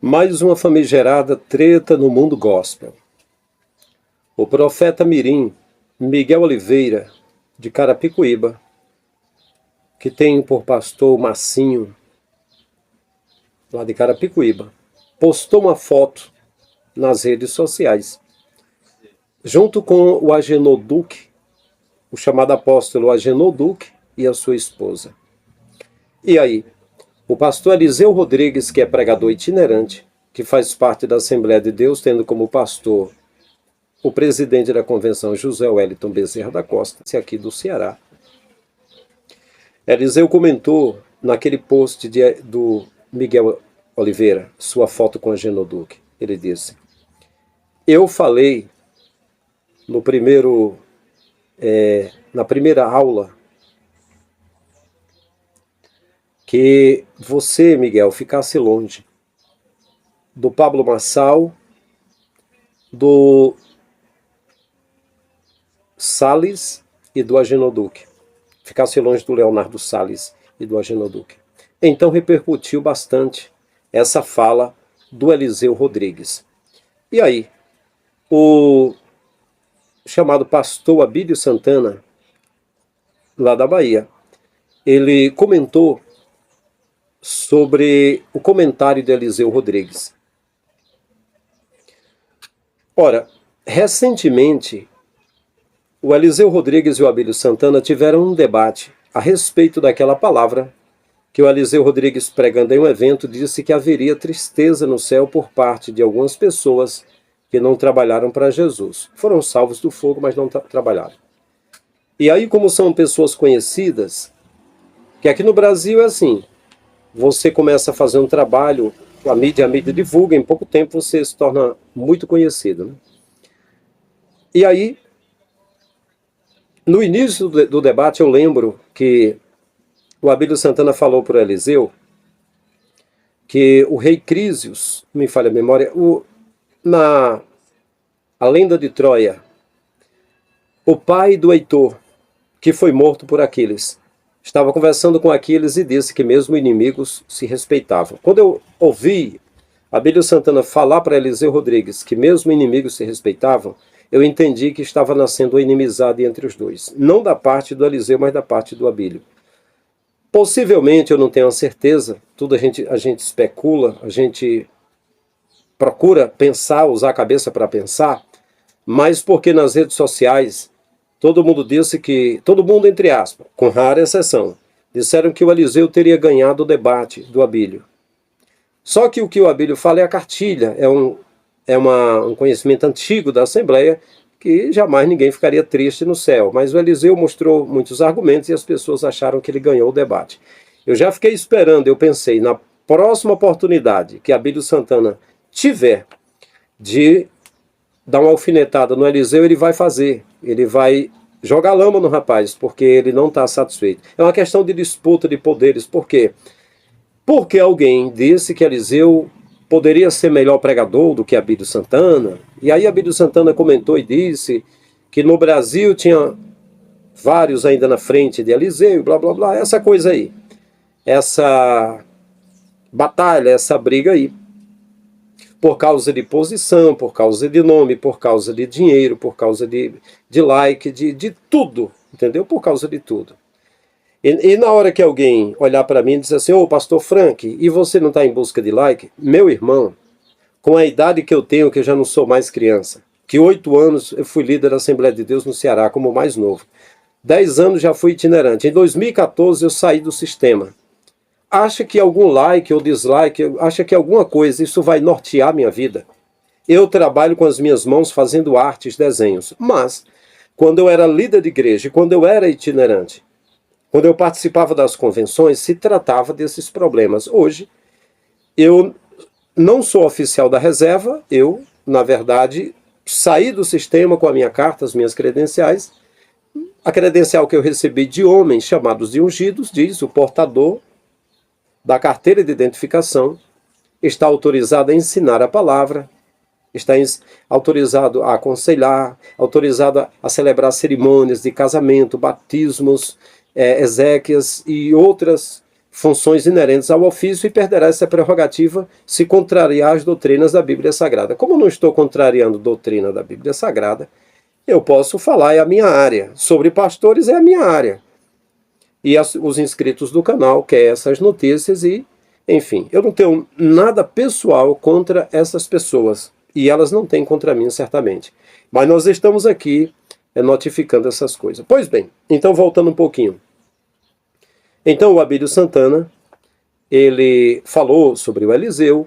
Mais uma famigerada treta no mundo gospel. O profeta mirim, Miguel Oliveira, de Carapicuíba, que tem por pastor o Massinho, lá de Carapicuíba, postou uma foto nas redes sociais, junto com o Agenor Duque, o chamado apóstolo Agenor Duque e a sua esposa. E aí, o pastor Eliseu Rodrigues, que é pregador itinerante, que faz parte da Assembleia de Deus, tendo como pastor o presidente da convenção, José Wellington Bezerra da Costa, aqui do Ceará. Eliseu comentou naquele post do Miguel Oliveira, sua foto com Agenor Duque. Ele disse: eu falei na primeira aula que você, Miguel, ficasse longe do Pablo Marçal, do Salles e do Agenor Duque. Ficasse longe do Leonardo Salles e do Agenor Duque. Então repercutiu bastante essa fala do Eliseu Rodrigues. E aí, o chamado pastor Abílio Santana, lá da Bahia, ele comentou sobre o comentário de Eliseu Rodrigues. Ora, recentemente, o Eliseu Rodrigues e o Abílio Santana tiveram um debate a respeito daquela palavra que o Eliseu Rodrigues, pregando em um evento, disse que haveria tristeza no céu por parte de algumas pessoas que não trabalharam para Jesus. Foram salvos do fogo, mas não trabalharam. E aí, como são pessoas conhecidas, que aqui no Brasil é assim, você começa a fazer um trabalho, a mídia divulga, em pouco tempo você se torna muito conhecido, né? E aí, no início do debate, eu lembro que o Abílio Santana falou para o Eliseu que o rei Crísios, me falha a memória, a lenda de Troia, o pai do Heitor, que foi morto por Aquiles, estava conversando com Aquiles e disse que mesmo inimigos se respeitavam. Quando eu ouvi Abílio Santana falar para Eliseu Rodrigues que mesmo inimigos se respeitavam, eu entendi que estava nascendo uma inimizade entre os dois. Não da parte do Eliseu, mas da parte do Abílio. Possivelmente, eu não tenho a certeza, tudo a gente especula, a gente procura pensar, usar a cabeça para pensar, mas porque nas redes sociais todo mundo disse que, todo mundo entre aspas, com rara exceção, disseram que o Eliseu teria ganhado o debate do Abílio. Só que o Abílio fala é a cartilha, um conhecimento antigo da Assembleia, que jamais ninguém ficaria triste no céu. Mas o Eliseu mostrou muitos argumentos e as pessoas acharam que ele ganhou o debate. Eu já fiquei esperando, eu pensei, na próxima oportunidade que Abílio Santana tiver de dar uma alfinetada no Eliseu, ele vai fazer. Ele vai jogar lama no rapaz, porque ele não está satisfeito. É uma questão de disputa de poderes. Por quê? Porque alguém disse que Eliseu poderia ser melhor pregador do que Abílio Santana. E aí Abílio Santana comentou e disse que no Brasil tinha vários ainda na frente de Eliseu, blá blá blá, essa coisa aí. Essa batalha, essa briga aí. Por causa de posição, por causa de nome, por causa de dinheiro, por causa de like, de tudo, entendeu? Por causa de tudo. E na hora que alguém olhar para mim e dizer assim, ô pastor Frank, e você não está em busca de like? Meu irmão, com a idade que eu tenho, que eu já não sou mais criança, que 8 anos eu fui líder da Assembleia de Deus no Ceará, como o mais novo. 10 anos já fui itinerante. Em 2014 eu saí do sistema. Acha que algum like ou dislike, acha que alguma coisa, isso vai nortear minha vida? Eu trabalho com as minhas mãos fazendo artes, desenhos. Mas, quando eu era líder de igreja, quando eu era itinerante, quando eu participava das convenções, se tratava desses problemas. Hoje, eu não sou oficial da reserva, eu, na verdade, saí do sistema com a minha carta, as minhas credenciais. A credencial que eu recebi de homens chamados de ungidos, diz o portador da carteira de identificação, está autorizado a ensinar a palavra, está autorizado a aconselhar, autorizado a celebrar cerimônias de casamento, batismos, exéquias e outras funções inerentes ao ofício e perderá essa prerrogativa se contrariar as doutrinas da Bíblia Sagrada. Como eu não estou contrariando doutrina da Bíblia Sagrada, eu posso falar, é a minha área. Sobre pastores é a minha área. E os inscritos do canal querem essas notícias e, enfim, eu não tenho nada pessoal contra essas pessoas. E elas não têm contra mim, certamente. Mas nós estamos aqui notificando essas coisas. Pois bem, então voltando um pouquinho. Então o Abílio Santana, ele falou sobre o Eliseu,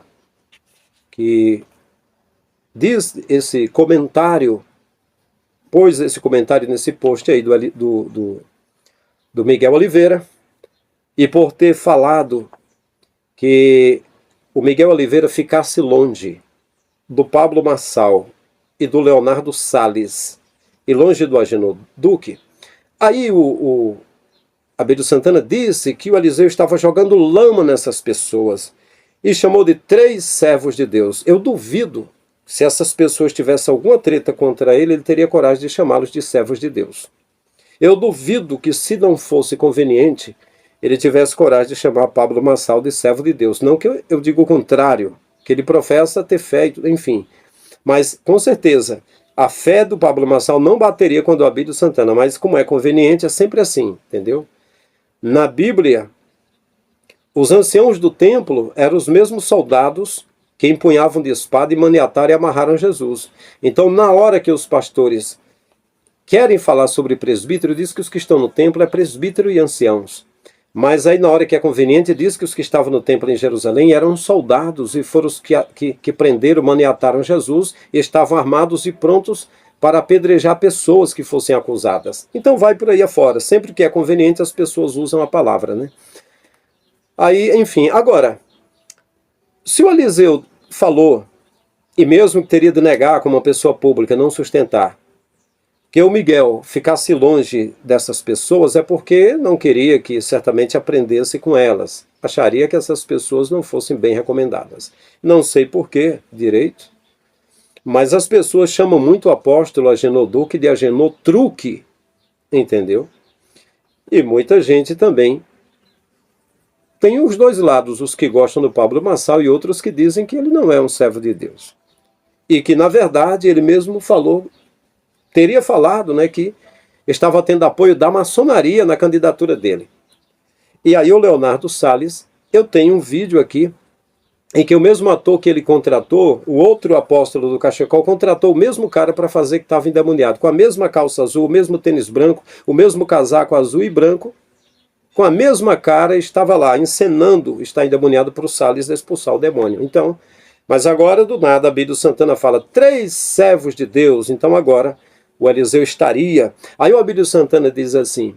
que diz esse comentário, pôs esse comentário nesse post aí do Miguel Oliveira, e por ter falado que o Miguel Oliveira ficasse longe do Pablo Marçal e do Leonardo Salles, e longe do Agenor Duque, aí o Abílio Santana disse que o Eliseu estava jogando lama nessas pessoas e chamou de 3 servos de Deus. Eu duvido, se essas pessoas tivessem alguma treta contra ele, ele teria coragem de chamá-los de servos de Deus. Eu duvido que, se não fosse conveniente, ele tivesse coragem de chamar Pablo Marçal de servo de Deus. Não que eu diga o contrário, que ele professa ter fé, enfim. Mas, com certeza, a fé do Pablo Marçal não bateria com a do Abílio Santana, mas como é conveniente, é sempre assim, entendeu? Na Bíblia, os anciãos do templo eram os mesmos soldados que empunhavam de espada e maniataram e amarraram Jesus. Então, na hora que os pastores querem falar sobre presbítero, diz que os que estão no templo é presbítero e anciãos. Mas aí, na hora que é conveniente, diz que os que estavam no templo em Jerusalém eram soldados e foram os que prenderam, maniataram Jesus e estavam armados e prontos para apedrejar pessoas que fossem acusadas. Então vai por aí afora. Sempre que é conveniente, as pessoas usam a palavra, né? Aí, enfim, agora, se o Eliseu falou, e mesmo que teria de negar como uma pessoa pública, não sustentar, que o Miguel ficasse longe dessas pessoas, é porque não queria que certamente aprendesse com elas. Acharia que essas pessoas não fossem bem recomendadas. Não sei por que direito, mas as pessoas chamam muito o apóstolo Agenor Duque de Agenor Truque, entendeu? E muita gente também tem os dois lados, os que gostam do Pablo Marçal e outros que dizem que ele não é um servo de Deus. E que, na verdade, ele mesmo falou, teria falado, né, que estava tendo apoio da maçonaria na candidatura dele. E aí o Leonardo Salles, eu tenho um vídeo aqui, em que o mesmo ator que ele contratou, o outro apóstolo do Cachecol, contratou o mesmo cara para fazer que estava endemoniado, com a mesma calça azul, o mesmo tênis branco, o mesmo casaco azul e branco, com a mesma cara, estava lá, encenando estar endemoniado para o Salles expulsar o demônio. Então, mas agora, do nada, Abílio Santana fala, 3 servos de Deus, então agora o Eliseu estaria. Aí o Abílio Santana diz assim,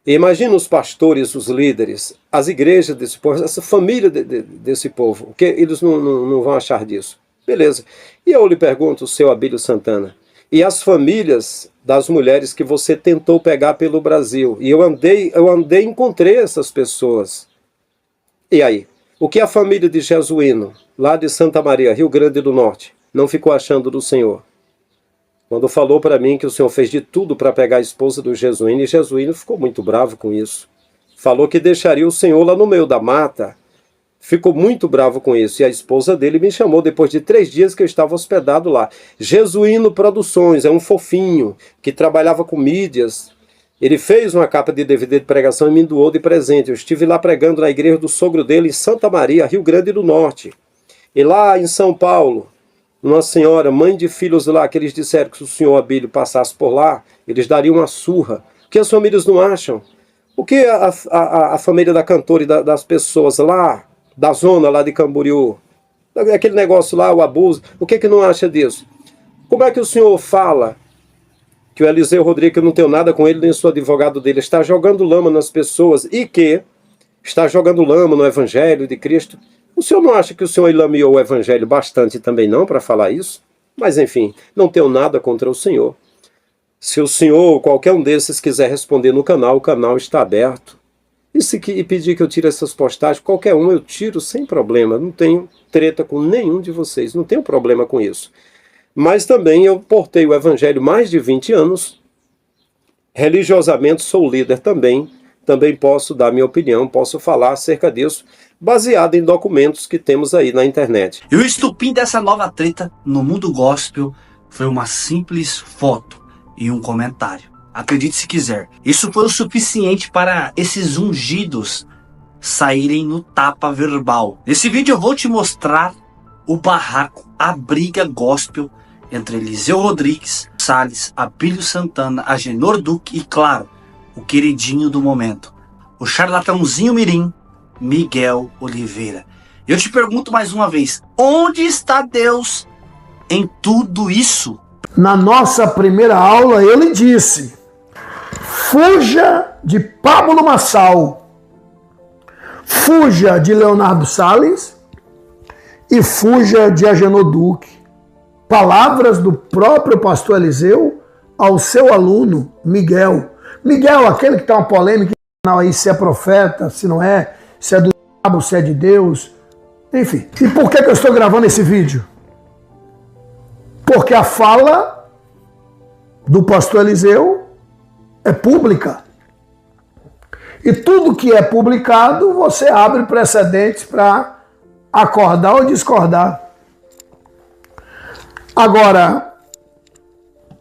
imagina os pastores, os líderes, as igrejas desse povo, essa família desse povo, o que eles não vão achar disso? Beleza. E eu lhe pergunto, seu Abílio Santana, e as famílias das mulheres que você tentou pegar pelo Brasil? E eu andei e encontrei essas pessoas. E aí? O que a família de Jesuíno, lá de Santa Maria, Rio Grande do Norte, não ficou achando do Senhor? Quando falou para mim que o Senhor fez de tudo para pegar a esposa do Jesuíno, e Jesuíno ficou muito bravo com isso. Falou que deixaria o Senhor lá no meio da mata. Ficou muito bravo com isso. E a esposa dele me chamou depois de 3 dias que eu estava hospedado lá. Jesuíno Produções, é um fofinho que trabalhava com mídias. Ele fez uma capa de DVD de pregação e me doou de presente. Eu estive lá pregando na igreja do sogro dele em Santa Maria, Rio Grande do Norte. E lá em São Paulo, uma senhora, mãe de filhos lá, que eles disseram que se o senhor Abílio passasse por lá, eles dariam uma surra. O que as famílias não acham? O que a família da cantora e das pessoas lá, da zona lá de Camboriú, aquele negócio lá, o abuso, o que não acha disso? Como é que o senhor fala que o Eliseu Rodrigues, que eu não tenho nada com ele, nem sou advogado dele, está jogando lama nas pessoas e que está jogando lama no Evangelho de Cristo? O senhor não acha que o senhor ilameou o Evangelho bastante também não para falar isso? Mas enfim, não tenho nada contra o senhor. Se o senhor ou qualquer um desses quiser responder no canal, o canal está aberto. E pedir que eu tire essas postagens, qualquer um eu tiro sem problema. Não tenho treta com nenhum de vocês, não tenho problema com isso. Mas também eu portei o Evangelho mais de 20 anos. Religiosamente sou líder também. também posso dar minha opinião, posso falar acerca disso, baseado em documentos que temos aí na internet. E o estupim dessa nova treta no mundo gospel foi uma simples foto e um comentário. Acredite se quiser. Isso foi o suficiente para esses ungidos saírem no tapa verbal. Nesse vídeo eu vou te mostrar o barraco, a briga gospel entre Eliseu Rodrigues, Salles, Abílio Santana, Agenor Duque e, claro, o queridinho do momento, o charlatãozinho mirim, Miguel Oliveira. Eu te pergunto mais uma vez, onde está Deus em tudo isso? Na nossa primeira aula ele disse: fuja de Pablo Marçal, fuja de Leonardo Salles e fuja de Agenor Duque. Palavras do próprio pastor Eliseu ao seu aluno Miguel. Miguel, aquele que está uma polêmica aí, se é profeta, se não é, se é do diabo, se é de Deus, enfim. E por que eu estou gravando esse vídeo? Porque a fala do pastor Eliseu é pública. E tudo que é publicado, você abre precedentes para acordar ou discordar. Agora,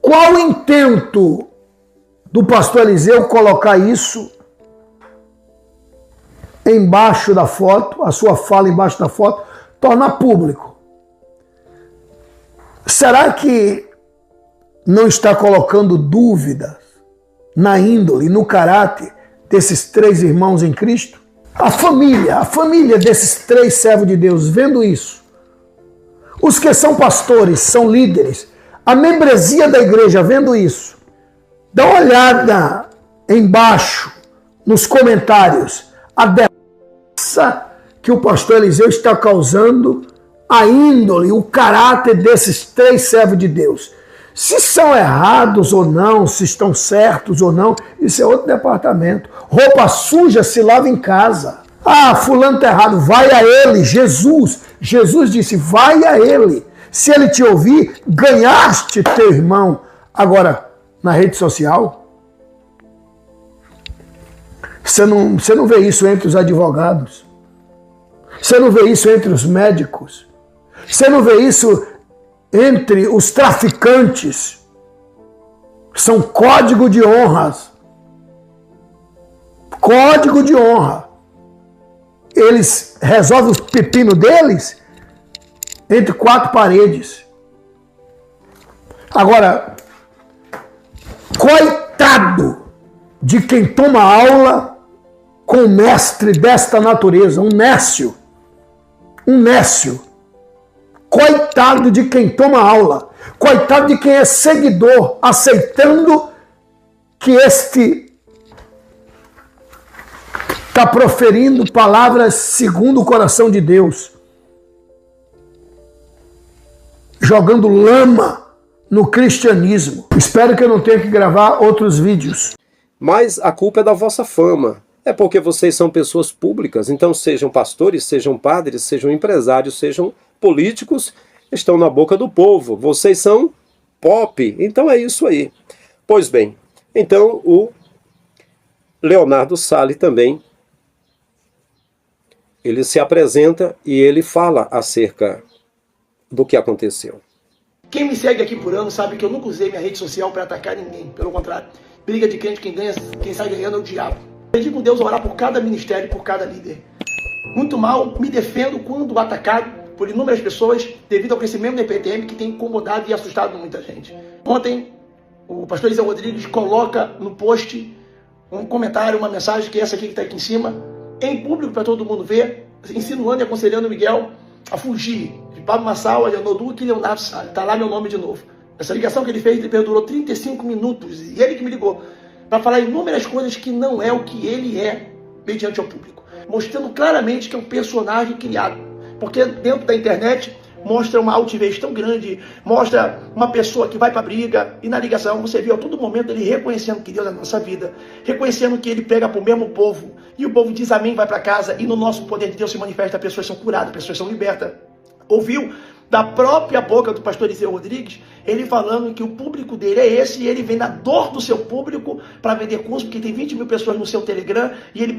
qual o intento do pastor Eliseu colocar isso embaixo da foto, a sua fala embaixo da foto, tornar público? Será que não está colocando dúvidas na índole, no caráter desses três irmãos em Cristo? A família desses três servos de Deus, vendo isso, os que são pastores, são líderes, a membresia da igreja vendo isso, dá uma olhada embaixo, nos comentários, a devassa que o pastor Eliseu está causando, a índole, o caráter desses três servos de Deus. Se são errados ou não, se estão certos ou não, isso é outro departamento. Roupa suja se lava em casa. Ah, fulano está errado, vai a ele. Jesus disse, vai a ele. Se ele te ouvir, ganhaste teu irmão. Agora, na rede social, você não vê isso entre os advogados. Você não vê isso entre os médicos. Você não vê isso entre os traficantes. São código de honras. Código de honra. Eles resolvem os pepinos deles entre quatro paredes. Agora, coitado de quem toma aula com um mestre desta natureza, um nécio. Um nécio. Coitado de quem toma aula. Coitado de quem é seguidor, aceitando que este está proferindo palavras segundo o coração de Deus. Jogando lama no cristianismo. Espero que eu não tenha que gravar outros vídeos. Mas a culpa é da vossa fama. É porque vocês são pessoas públicas. Então sejam pastores, sejam padres, sejam empresários, sejam políticos, estão na boca do povo. Vocês são pop. Então é isso aí. Pois bem, então o Leonardo Salles também, ele se apresenta e ele fala acerca do que aconteceu. Quem me segue aqui por ano sabe que eu nunca usei minha rede social para atacar ninguém. Pelo contrário, briga de crente, quem sai ganhando é o diabo. Aprendi com Deus a orar por cada ministério, por cada líder. Muito mal, me defendo quando atacado por inúmeras pessoas devido ao crescimento da EPTM que tem incomodado e assustado muita gente. Ontem, o pastor Eliseu Rodrigues coloca no post um comentário, uma mensagem, que é essa aqui que está aqui em cima, em público para todo mundo ver, insinuando e aconselhando o Miguel a fugir de Pablo Marçal, Agenor Duque e Leonardo Salles. Está lá meu nome de novo. Essa ligação que ele fez, ele perdurou 35 minutos, e ele que me ligou, para falar inúmeras coisas que não é o que ele é, mediante ao público. Mostrando claramente que é um personagem criado. Porque dentro da internet mostra uma altivez tão grande, mostra uma pessoa que vai para a briga, e na ligação você viu a todo momento ele reconhecendo que Deus é a nossa vida, reconhecendo que ele pega para o mesmo povo, e o povo diz amém, vai para casa, e no nosso poder de Deus se manifesta, pessoas são curadas, pessoas são libertas. Ouviu da própria boca do pastor Eliseu Rodrigues, ele falando que o público dele é esse e ele vem na dor do seu público para vender curso, porque tem 20 mil pessoas no seu Telegram e ele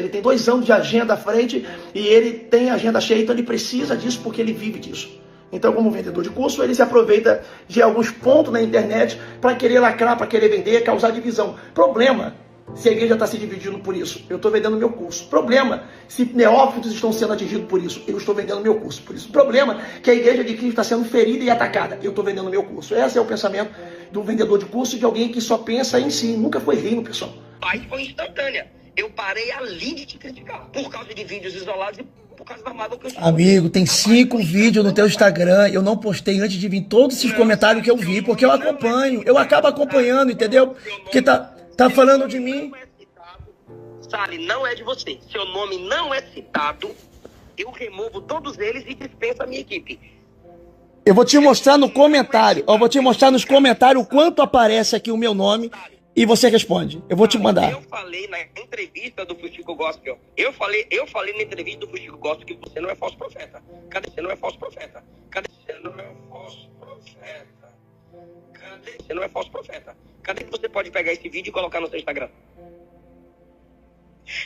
tem 2 anos de agenda à frente e ele tem agenda cheia, então ele precisa disso porque ele vive disso. Então, como vendedor de curso, ele se aproveita de alguns pontos na internet para querer lacrar, para querer vender, causar divisão. Problema se a igreja está se dividindo por isso, eu estou vendendo meu curso. Problema se neófitos estão sendo atingidos por isso, eu estou vendendo meu curso por isso. Problema que a igreja de Cristo está sendo ferida e atacada, eu estou vendendo meu curso. Esse é o pensamento do vendedor de curso, de alguém que só pensa em si, nunca foi reino, pessoal. Aí foi instantânea. Eu parei ali de te criticar, por causa de vídeos isolados e por causa da mágoa que eu tive. Amigo, tem 5 vídeos no teu Instagram. Eu não postei antes de vir todos esses comentários que eu vi, porque eu acompanho. Eu acabo acompanhando, entendeu? Porque tá falando de mim. Sally, não é de você. Seu nome não é citado. Eu removo todos eles e dispenso a minha equipe. Eu vou te mostrar no comentário. Eu vou te mostrar nos comentários o quanto aparece aqui o meu nome e você responde. Eu vou te mandar. Eu falei na entrevista do Fuxico Gospel. Eu falei na entrevista do Fuxico Gospel que você não é falso profeta. Cadê? Você não é falso profeta. Cadê? Você não é falso profeta. Cadê? Você não é falso profeta. Cadê que você pode pegar esse vídeo e colocar no seu Instagram?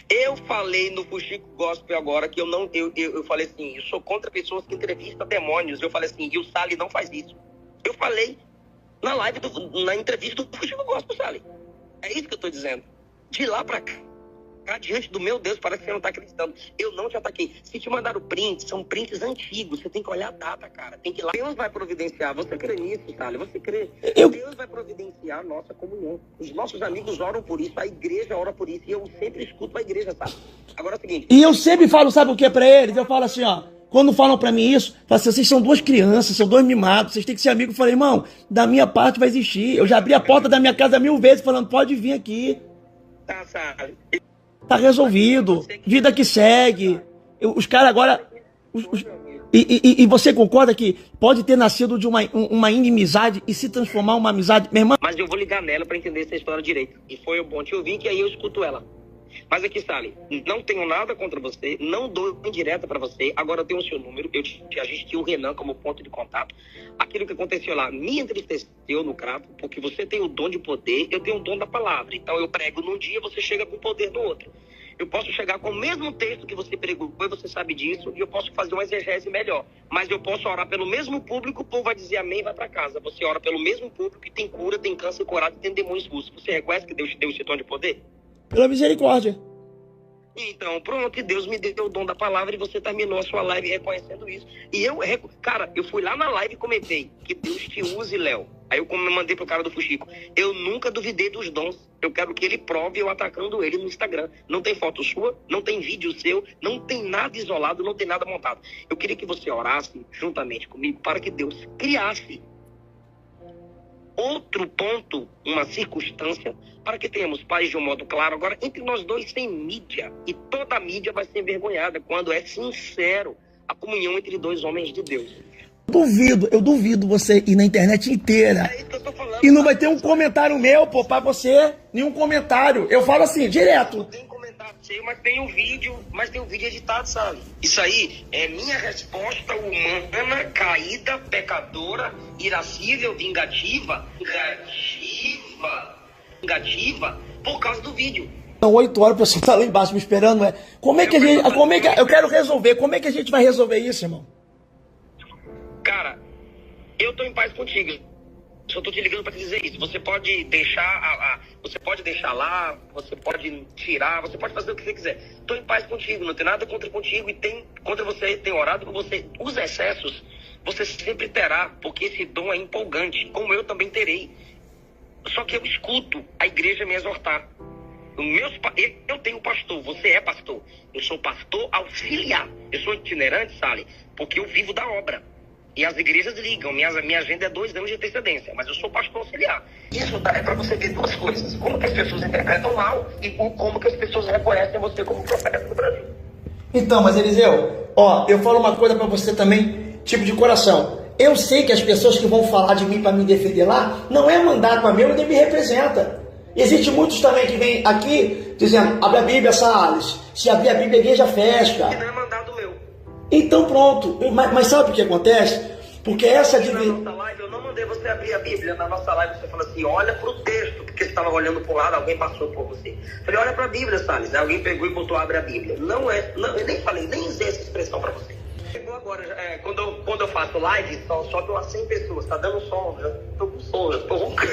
Eu falei no Fuxico Gospel agora que eu falei assim, eu sou contra pessoas que entrevistam demônios. Eu falei assim, e o Sally não faz isso. Eu falei na live, na entrevista do Fuxico Gospel, Sally. É isso que eu tô dizendo. De lá pra cá, diante do meu Deus, parece que você não tá acreditando. Eu não te ataquei. Se te mandaram prints, são prints antigos. Você tem que olhar a data, cara. Tem que ir lá. Deus vai providenciar. Você crê nisso, Sally? Você crê? Deus vai providenciar a nossa comunhão. Os nossos amigos oram por isso. A igreja ora por isso. E eu sempre escuto a igreja, sabe? Agora é o seguinte. E eu sempre falo, sabe o que pra eles? Eu falo assim, ó. Quando falam pra mim isso, falo assim, vocês são 2 crianças, são 2 mimados, vocês têm que ser amigos. Eu falei, irmão, da minha parte vai existir. Eu já abri a porta da minha casa 1000 vezes falando, pode vir aqui. Tá, Sally. Tá resolvido. Vida que segue. Os caras agora... E você concorda que pode ter nascido de uma inimizade e se transformar em uma amizade? Minha irmã... Mas eu vou ligar nela pra entender essa história direito. E foi bom te ouvir que aí eu escuto ela. Mas aqui, Sally, não tenho nada contra você, não dou indireta pra você, agora eu tenho o seu número, a gente tinha o Renan como ponto de contato. Aquilo que aconteceu lá me entristeceu no cravo, porque você tem o dom de poder, eu tenho o dom da palavra. Então eu prego num dia, você chega com o poder no outro. Eu posso chegar com o mesmo texto que você pregou, e você sabe disso, e eu posso fazer uma exegese melhor. Mas eu posso orar pelo mesmo público, o povo vai dizer amém e vai pra casa. Você ora pelo mesmo público e tem cura, tem câncer curado e tem demônios expulsos. Você reconhece que Deus te deu esse dom de poder? Pela misericórdia. Então, pronto, e Deus me deu o dom da palavra e você terminou a sua live reconhecendo isso. E cara, eu fui lá na live e comentei que Deus te use, Léo. Aí eu mandei pro cara do Fuxico. Eu nunca duvidei dos dons. Eu quero que ele prove eu atacando ele no Instagram. Não tem foto sua, não tem vídeo seu, não tem nada isolado, não tem nada montado. Eu queria que você orasse juntamente comigo para que Deus criasse outro ponto, uma circunstância, para que tenhamos paz de um modo claro. Agora, entre nós dois, sem mídia. E toda a mídia vai ser envergonhada quando é sincero a comunhão entre 2 homens de Deus. Eu duvido você ir na internet inteira. É isso que eu tô falando. E não vai ter um comentário meu, pô, pra você. Nenhum comentário. Eu falo assim, direto. Tem comentário seu, mas tem um vídeo editado, sabe? Isso aí é minha resposta humana, caída, pecadora, irascível, vingativa, por causa do vídeo. São 8 horas, o pessoal tá lá embaixo me esperando, é. Eu quero resolver. Como é que a gente vai resolver isso, irmão? Cara, eu tô em paz contigo. Só tô te ligando pra te dizer isso. Você pode deixar você pode deixar lá, você pode tirar, você pode fazer o que você quiser. Tô em paz contigo, não tem nada contigo e contra você, tem orado com você. Os excessos, você sempre terá, porque esse dom é empolgante, como eu também terei. Só que eu escuto a igreja me exortar. Eu tenho pastor, você é pastor. Eu sou pastor auxiliar. Eu sou itinerante, Sally, porque eu vivo da obra. E as igrejas ligam, minha agenda é 2 anos de antecedência, mas eu sou pastor auxiliar. Isso é para você ver 2 coisas. Como que as pessoas interpretam mal e como que as pessoas reconhecem você como profeta do Brasil. Então, mas Eliseu, ó, eu falo uma coisa pra você também, tipo de coração. Eu sei que as pessoas que vão falar de mim pra me defender lá, não é mandato a meu, nem me representa. Existem muitos também que vêm aqui dizendo, abre a Bíblia, Salles. Se abrir a Bíblia, a igreja fecha. E não é mandado meu. Então pronto, mas sabe o que acontece? Porque essa Na divisão... nossa live, eu não mandei você abrir a Bíblia. Na nossa live, você falou assim, olha pro texto, porque você estava olhando pro lado, alguém passou por você. Falei, olha pra Bíblia, Salles. Aí alguém pegou e botou, abre a Bíblia. Não é, não, eu nem falei, nem usei essa expressão pra você. Chegou agora, quando eu faço live, só dou a 100 pessoas, tá dando som, eu tô com som, eu tô roncando.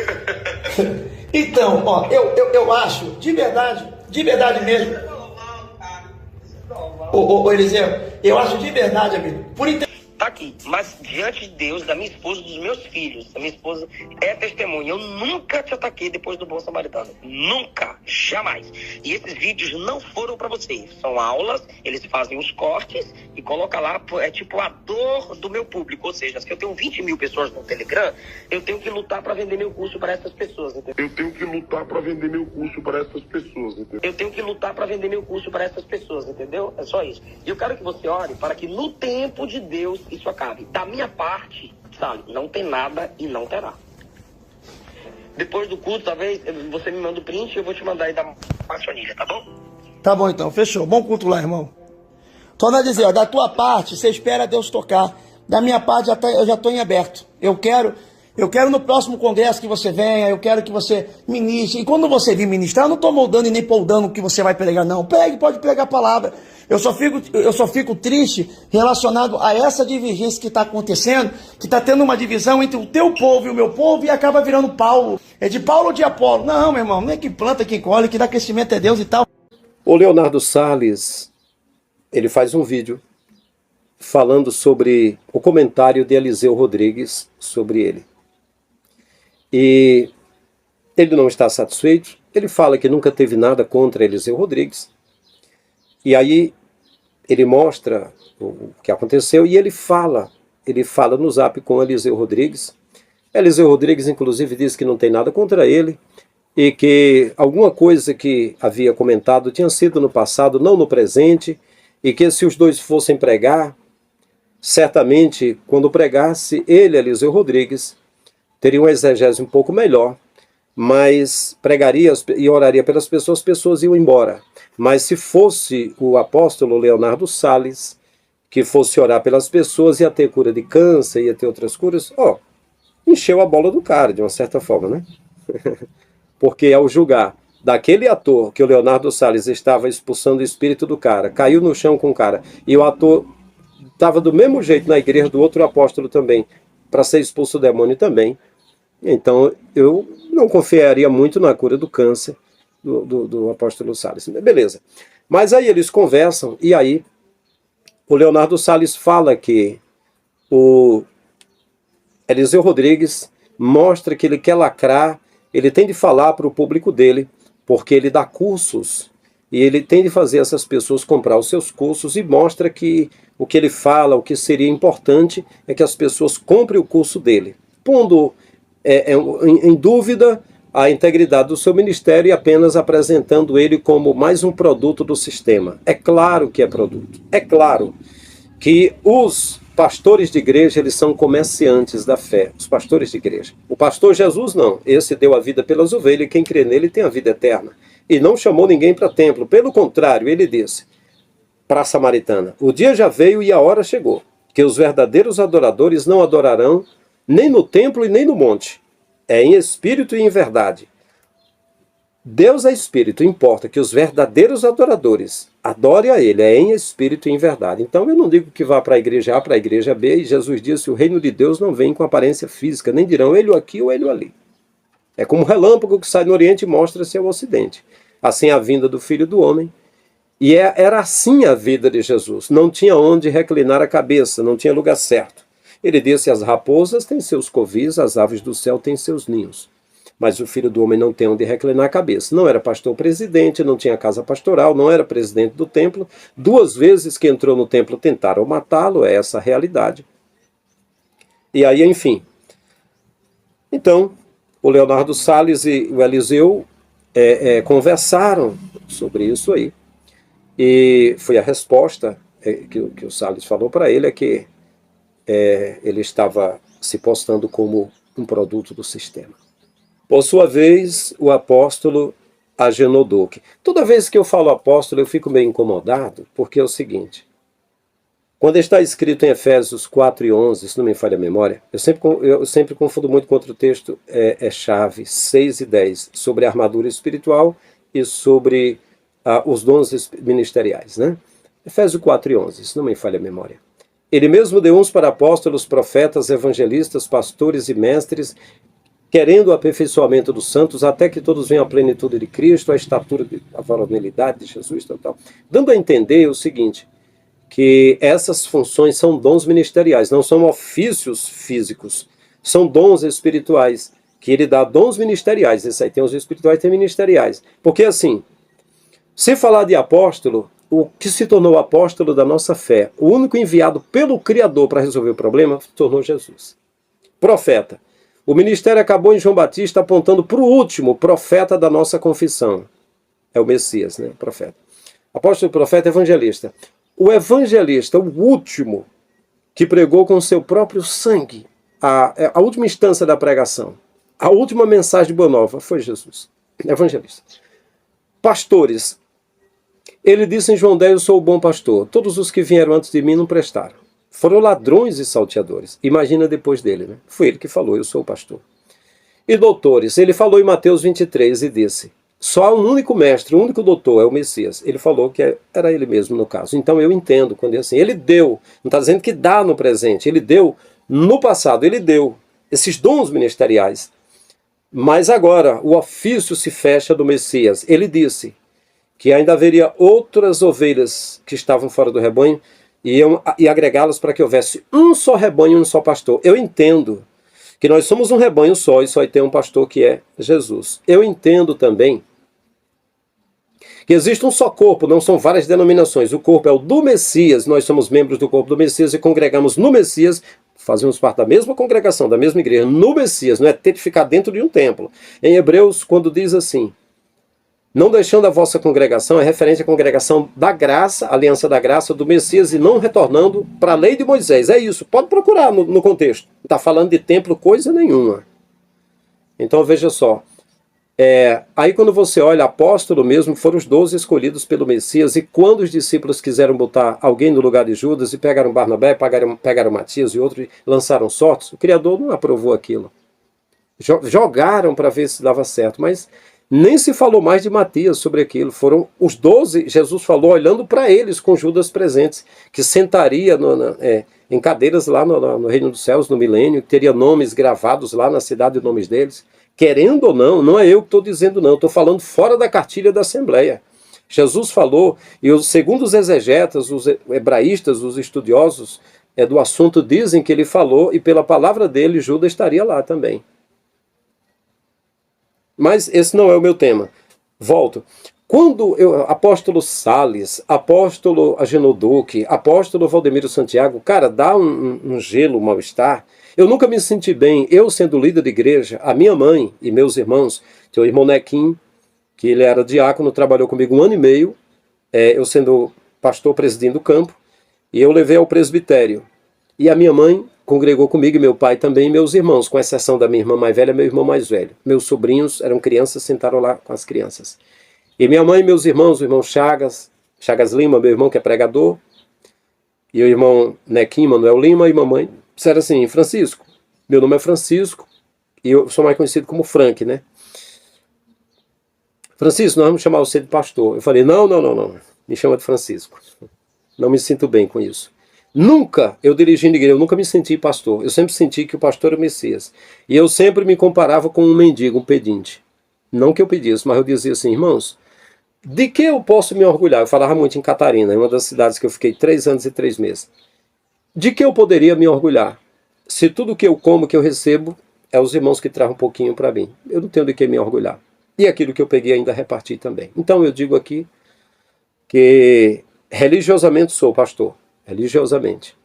Então, ó, eu acho, de verdade mesmo, ô Eliseu, eu acho de verdade, amigo, Tá aqui, mas diante de Deus, da minha esposa, dos meus filhos, a minha esposa é testemunha. Eu nunca te ataquei depois do Bom Samaritano. Nunca, jamais. E esses vídeos não foram pra vocês. São aulas, eles fazem os cortes e colocam lá, é tipo a dor do meu público. Ou seja, se eu tenho 20 mil pessoas no Telegram, eu tenho que lutar pra vender meu curso para essas pessoas, entendeu? Eu tenho que lutar para vender meu curso para essas pessoas, entendeu? Eu tenho que lutar para vender meu curso para essas pessoas, entendeu? É só isso. E eu quero que você ore para que no tempo de Deus isso acabe. Da minha parte, sabe, não tem nada e não terá. Depois do culto, talvez, você me manda o print e eu vou te mandar aí da maçonia, tá bom? Tá bom então, fechou, bom culto lá, irmão. Torna a dizer, ó, da tua parte, você espera Deus tocar, da minha parte eu já estou em aberto, eu quero no próximo congresso que você venha, eu quero que você ministre, e quando você vir ministrar, eu não estou moldando e nem poldando o que você vai pregar, não, pode pregar a palavra. Eu só fico triste relacionado a essa divergência que está acontecendo, que está tendo uma divisão entre o teu povo e o meu povo e acaba virando Paulo. É de Paulo ou de Apolo? Não, meu irmão, não é que planta, quem colhe, que dá crescimento é Deus e tal. O Leonardo Salles, ele faz um vídeo falando sobre o comentário de Eliseu Rodrigues sobre ele. E ele não está satisfeito, ele fala que nunca teve nada contra Eliseu Rodrigues. E aí ele mostra o que aconteceu e ele fala no zap com Eliseu Rodrigues. Eliseu Rodrigues, inclusive, diz que não tem nada contra ele e que alguma coisa que havia comentado tinha sido no passado, não no presente, e que se os dois fossem pregar, certamente, quando pregasse, ele, Eliseu Rodrigues, teria uma exegese um pouco melhor, mas pregaria e oraria pelas pessoas, as pessoas iam embora. Mas se fosse o apóstolo Leonardo Salles, que fosse orar pelas pessoas, ia ter cura de câncer, ia ter outras curas, encheu a bola do cara, de uma certa forma, né? Porque ao julgar daquele ator que o Leonardo Salles estava expulsando o espírito do cara, caiu no chão com o cara, e o ator estava do mesmo jeito na igreja do outro apóstolo também, para ser expulso o demônio também. Então eu não confiaria muito na cura do câncer do apóstolo Salles. Beleza. Mas aí eles conversam e aí o Leonardo Salles fala que o Eliseu Rodrigues mostra que ele quer lacrar, ele tem de falar para o público dele, porque ele dá cursos e ele tem de fazer essas pessoas comprar os seus cursos e mostra que o que ele fala, o que seria importante é que as pessoas comprem o curso dele, pondo em dúvida a integridade do seu ministério e apenas apresentando ele como mais um produto do sistema. É claro que é produto. É claro que os pastores de igreja, eles são comerciantes da fé, os pastores de igreja. O pastor Jesus não, esse deu a vida pelas ovelhas e quem crê nele tem a vida eterna. E não chamou ninguém para templo, pelo contrário, ele disse para a samaritana, o dia já veio e a hora chegou, que os verdadeiros adoradores não adorarão nem no templo e nem no monte, é em espírito e em verdade. Deus é espírito, importa que os verdadeiros adoradores adorem a ele, é em espírito e em verdade. Então eu não digo que vá para a igreja A, para a igreja B, e Jesus disse, o reino de Deus não vem com aparência física, nem dirão ele aqui ou ele ali. É como um relâmpago que sai no Oriente e mostra-se ao Ocidente. Assim a vinda do Filho do Homem. E era assim a vida de Jesus, não tinha onde reclinar a cabeça, não tinha lugar certo. Ele disse, as raposas têm seus covis, as aves do céu têm seus ninhos. Mas o Filho do Homem não tem onde reclinar a cabeça. Não era pastor-presidente, não tinha casa pastoral, não era presidente do templo. 2 vezes que entrou no templo tentaram matá-lo, é essa a realidade. E aí, enfim. Então, o Leonardo Salles e o Eliseu conversaram sobre isso aí. E foi a resposta que o Salles falou para ele, é que ele estava se postando como um produto do sistema. Por sua vez, o apóstolo Agenor Duque. Toda vez que eu falo apóstolo, eu fico meio incomodado, porque é o seguinte, Quando está escrito em Efésios 4 e 11, se não me falha a memória, eu sempre confundo muito com outro texto, chave 6 e 10, sobre a armadura espiritual e sobre os dons ministeriais, né? Efésios 4 e 11, se não me falha a memória. Ele mesmo deu uns para apóstolos, profetas, evangelistas, pastores e mestres, querendo o aperfeiçoamento dos santos, até que todos venham à plenitude de Cristo, à estatura, à varonilidade de Jesus, tal. Dando a entender o seguinte, que essas funções são dons ministeriais, não são ofícios físicos, são dons espirituais, que ele dá dons ministeriais. Esse aí tem os espirituais e tem ministeriais. Porque assim, se falar de apóstolo, o que se tornou apóstolo da nossa fé, o único enviado pelo Criador para resolver o problema, se tornou Jesus. Profeta. O ministério acabou em João Batista apontando para o último profeta da nossa confissão. É o Messias, né? Profeta. Apóstolo, profeta, evangelista. O evangelista, o último, que pregou com o seu próprio sangue, a última instância da pregação, a última mensagem de Boa Nova, foi Jesus. Evangelista. Pastores. Ele disse em João 10, eu sou o bom pastor. Todos os que vieram antes de mim não prestaram. Foram ladrões e salteadores. Imagina depois dele, né? Foi ele que falou, eu sou o pastor. E doutores. Ele falou em Mateus 23 e disse, só há um único mestre, um único doutor, é o Messias. Ele falou que era ele mesmo no caso. Então eu entendo quando é assim. Ele deu, não está dizendo que dá no presente, ele deu no passado, ele deu esses dons ministeriais. Mas agora o ofício se fecha do Messias. Ele disse que ainda haveria outras ovelhas que estavam fora do rebanho e agregá-las para que houvesse um só rebanho e um só pastor. Eu entendo que nós somos um rebanho só e só tem um pastor que é Jesus. Eu entendo também que existe um só corpo, não são várias denominações. O corpo é o do Messias, nós somos membros do corpo do Messias e congregamos no Messias, fazemos parte da mesma congregação, da mesma igreja, no Messias, não é ter de ficar dentro de um templo. Em Hebreus, quando diz assim, não deixando a vossa congregação, é referente à congregação da graça, aliança da graça do Messias, e não retornando para a lei de Moisés. É isso, pode procurar no contexto. Não está falando de templo coisa nenhuma. Então veja só, aí quando você olha, apóstolo mesmo, foram os 12 escolhidos pelo Messias, e quando os discípulos quiseram botar alguém no lugar de Judas, e pegaram Barnabé, pegaram Matias e outros, e lançaram sortes, o Criador não aprovou aquilo. Jogaram para ver se dava certo, mas nem se falou mais de Matias sobre aquilo. Foram os 12, Jesus falou olhando para eles com Judas presentes, que sentaria em cadeiras lá no reino dos céus, no milênio, que teria nomes gravados lá na cidade, os nomes deles. Querendo ou não, não é eu que estou dizendo não, estou falando fora da cartilha da Assembleia. Jesus falou, e segundo os exegetas, os hebraístas, os estudiosos do assunto, dizem que ele falou, e pela palavra dele, Judas estaria lá também. Mas esse não é o meu tema. Volto. Quando apóstolo Salles, apóstolo Agenor Duque, apóstolo Valdemiro Santiago, cara, dá um gelo, um mal-estar. Eu nunca me senti bem, eu sendo líder de igreja, a minha mãe e meus irmãos, tem o irmão Nequim, que ele era diácono, trabalhou comigo 1 ano e meio, eu sendo pastor presidindo o campo, e eu levei ao presbitério. E a minha mãe congregou comigo, e meu pai também, e meus irmãos, com exceção da minha irmã mais velha e meu irmão mais velho. Meus sobrinhos eram crianças, sentaram lá com as crianças. E minha mãe e meus irmãos, o irmão Chagas Lima, meu irmão que é pregador, e o irmão Nequim, Manuel Lima, e mamãe, disseram assim, Francisco, meu nome é Francisco, e eu sou mais conhecido como Frank, né? Francisco, nós vamos chamar você de pastor. Eu falei, não, me chama de Francisco. Não me sinto bem com isso. Nunca eu dirigindo igreja, eu nunca me senti pastor. Eu sempre senti que o pastor era o Messias. E eu sempre me comparava com um mendigo, um pedinte. Não que eu pedisse, mas eu dizia assim, irmãos, de que eu posso me orgulhar? Eu falava muito em Catarina, uma das cidades que eu fiquei 3 anos e 3 meses. De que eu poderia me orgulhar? Se tudo que eu como, que eu recebo, é os irmãos que trazem um pouquinho para mim. Eu não tenho de que me orgulhar. E aquilo que eu peguei ainda reparti também. Então eu digo aqui que religiosamente sou pastor. Religiosamente.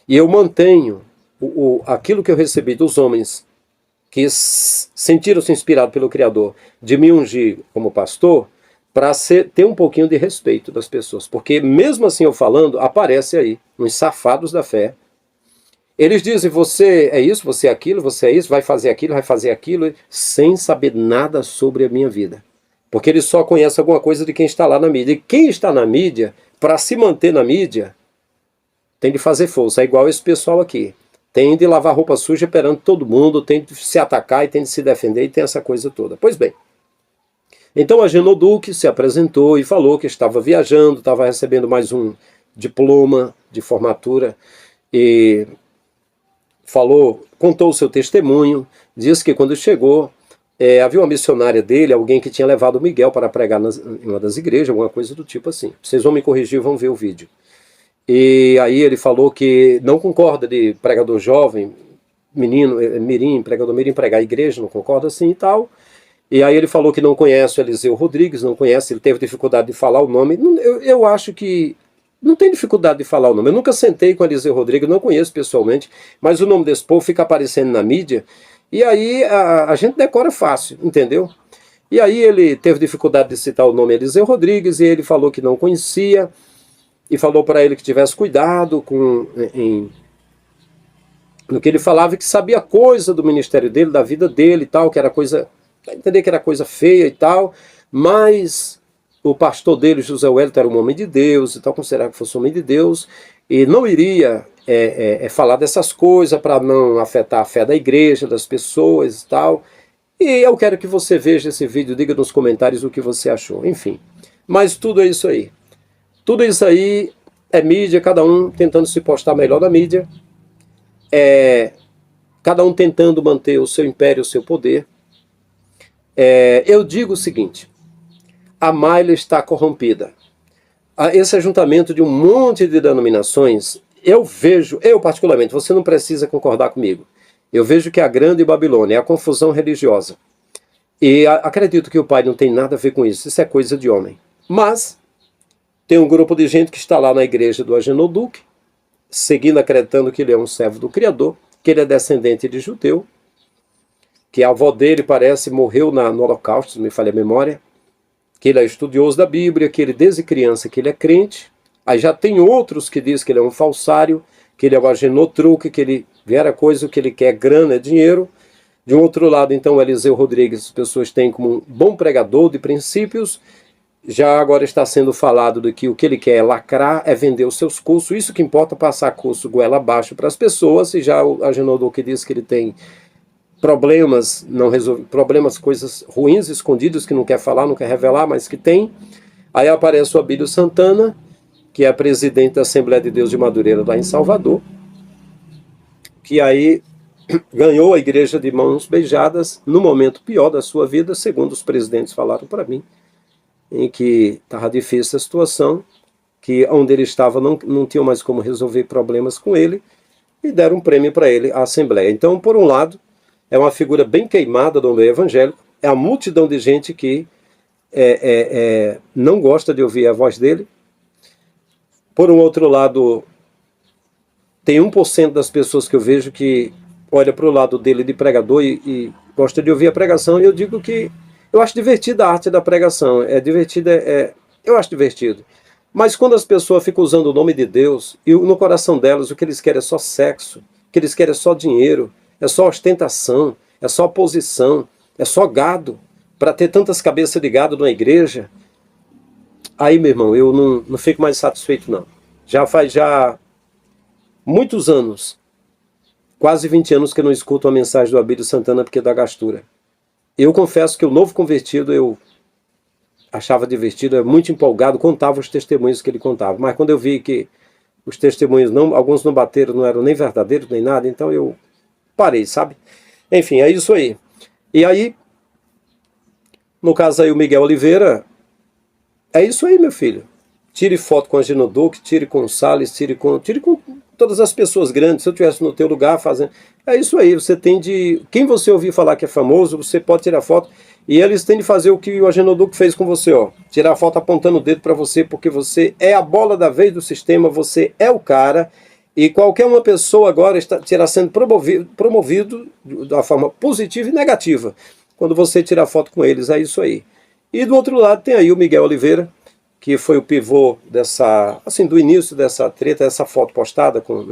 E eu mantenho aquilo que eu recebi dos homens que sentiram-se inspirados pelo Criador de me ungir como pastor, para ter um pouquinho de respeito das pessoas. Porque mesmo assim eu falando, aparece aí uns safados da fé. Eles dizem, você é isso, você é aquilo, você é isso, vai fazer aquilo, sem saber nada sobre a minha vida. Porque eles só conhecem alguma coisa de quem está lá na mídia. E quem está na mídia, para se manter na mídia, tem de fazer força, é igual esse pessoal aqui. Tem de lavar roupa suja perante todo mundo, tem de se atacar e tem de se defender e tem essa coisa toda. Pois bem, então Agenor Duque se apresentou e falou que estava viajando, estava recebendo mais um diploma de formatura e contou o seu testemunho, disse que quando chegou, havia uma missionária dele, alguém que tinha levado o Miguel para pregar em uma das igrejas, alguma coisa do tipo assim. Vocês vão me corrigir, vão ver o vídeo. E aí ele falou que não concorda de pregador jovem, pregador mirim pregar a igreja, não concorda assim e tal. E aí ele falou que não conhece o Eliseu Rodrigues, não conhece, ele teve dificuldade de falar o nome. Eu acho que não tem dificuldade de falar o nome. Eu nunca sentei com o Eliseu Rodrigues, não conheço pessoalmente, mas o nome desse povo fica aparecendo na mídia, e aí a gente decora fácil, entendeu? E aí ele teve dificuldade de citar o nome Eliseu Rodrigues, e ele falou que não conhecia, e falou para ele que tivesse cuidado no que ele falava, e que sabia coisa do ministério dele, da vida dele e tal, que era coisa, entender que era coisa feia e tal, mas o pastor dele, José Wellington, era um homem de Deus e tal, considerava que fosse um homem de Deus, e não iria falar dessas coisas para não afetar a fé da igreja, das pessoas e tal. E eu quero que você veja esse vídeo, diga nos comentários o que você achou, enfim. Mas tudo é isso aí. Tudo isso aí é mídia, cada um tentando se postar melhor na mídia, cada um tentando manter o seu império, o seu poder. Eu digo o seguinte, a malha está corrompida. Esse ajuntamento de um monte de denominações, eu particularmente, você não precisa concordar comigo, eu vejo que a grande Babilônia é a confusão religiosa. E acredito que o pai não tem nada a ver com isso é coisa de homem. Mas tem um grupo de gente que está lá na igreja do Agenor Duque, seguindo, acreditando que ele é um servo do Criador, que ele é descendente de judeu, que a avó dele parece morreu no Holocausto, se me falha a memória, que ele é estudioso da Bíblia, que ele desde criança que ele é crente. Aí já tem outros que dizem que ele é um falsário, que ele é o Agenor Truque, que ele viera coisa, o que ele quer, grana, é dinheiro. De um outro lado, então, o Eliseu Rodrigues, as pessoas têm como um bom pregador de princípios. Já agora está sendo falado de que o que ele quer é lacrar, é vender os seus cursos. Isso que importa, passar curso goela abaixo para as pessoas. E já o Agenor Duque diz que ele tem problemas, coisas ruins, escondidas, que não quer falar, não quer revelar, mas que tem. Aí aparece o Abílio Santana, que é presidente da Assembleia de Deus de Madureira, lá em Salvador, que aí ganhou a igreja de mãos beijadas no momento pior da sua vida, segundo os presidentes falaram para mim, em que estava difícil a situação, que onde ele estava não tinham mais como resolver problemas com ele, e deram um prêmio para ele, a Assembleia. Então, por um lado, é uma figura bem queimada do meio evangélico, é a multidão de gente que não gosta de ouvir a voz dele. Por um outro lado, tem 1% das pessoas que eu vejo que olha para o lado dele de pregador e gosta de ouvir a pregação, e eu digo que eu acho divertida a arte da pregação, eu acho divertido. Mas quando as pessoas ficam usando o nome de Deus, e no coração delas o que eles querem é só sexo, o que eles querem é só dinheiro, é só ostentação, é só posição, é só gado, para ter tantas cabeças de gado na igreja, aí, meu irmão, eu não fico mais satisfeito, não. Já faz muitos anos, quase 20 anos que eu não escuto a mensagem do Abílio Santana porque dá gastura. Eu confesso que o novo convertido eu achava divertido, muito empolgado, contava os testemunhos que ele contava. Mas quando eu vi que os testemunhos, alguns não bateram, não eram nem verdadeiros, nem nada, então eu parei, sabe? Enfim, é isso aí. E aí, no caso aí o Miguel Oliveira, é isso aí, meu filho. Tire foto com a Agenor Duque, tire com o Salles, tire com todas as pessoas grandes. Se eu estivesse no teu lugar fazendo... É isso aí, você tem de... Quem você ouvir falar que é famoso, você pode tirar foto. E eles têm de fazer o que o Agenor Duque fez com você, ó. Tirar a foto apontando o dedo para você, porque você é a bola da vez do sistema, você é o cara. E qualquer uma pessoa agora estará sendo promovido da forma positiva e negativa. Quando você tirar foto com eles, é isso aí. E do outro lado tem aí o Miguel Oliveira, que foi o pivô do início dessa treta, essa foto postada com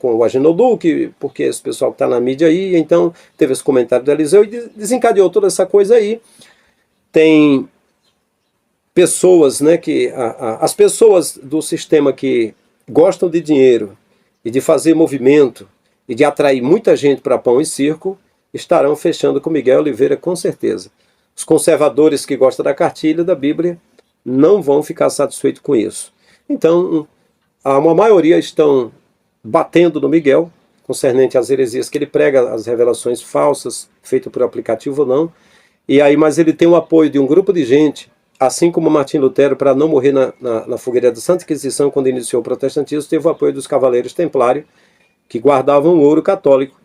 o Agenor Duque, porque esse pessoal que está na mídia aí, então teve esse comentário do Eliseu e desencadeou toda essa coisa aí. Tem pessoas, as pessoas do sistema que gostam de dinheiro e de fazer movimento e de atrair muita gente para pão e circo, estarão fechando com Miguel Oliveira com certeza. Os conservadores que gostam da cartilha da Bíblia não vão ficar satisfeitos com isso. Então, uma maioria estão batendo no Miguel, concernente às heresias que ele prega, as revelações falsas, feitas por aplicativo ou não. E aí, mas ele tem o apoio de um grupo de gente, assim como Martim Lutero, para não morrer na fogueira da Santa Inquisição, quando iniciou o protestantismo, teve o apoio dos cavaleiros templários, que guardavam ouro católico.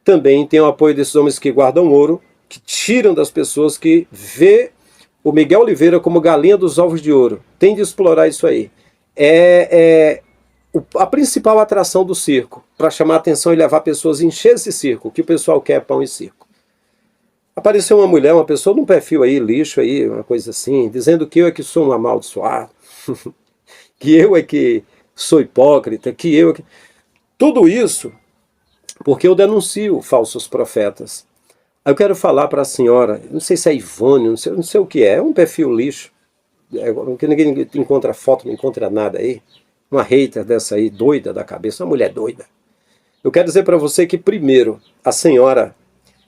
Também tem o apoio desses homens que guardam ouro, que tiram das pessoas que vê o Miguel Oliveira como galinha dos ovos de ouro. Tem de explorar isso aí. A principal atração do circo, para chamar a atenção e levar pessoas a encher esse circo, que o pessoal quer pão e circo. Apareceu uma mulher, uma pessoa num perfil aí, lixo aí, uma coisa assim, dizendo que eu é que sou um amaldiçoado, que eu é que sou hipócrita, que eu é que... Tudo isso porque eu denuncio falsos profetas. Eu quero falar para a senhora, não sei se é Ivone, não sei o que é um perfil lixo, que ninguém encontra foto, não encontra nada aí, uma hater dessa aí, doida da cabeça, uma mulher doida. Eu quero dizer para você que primeiro, a senhora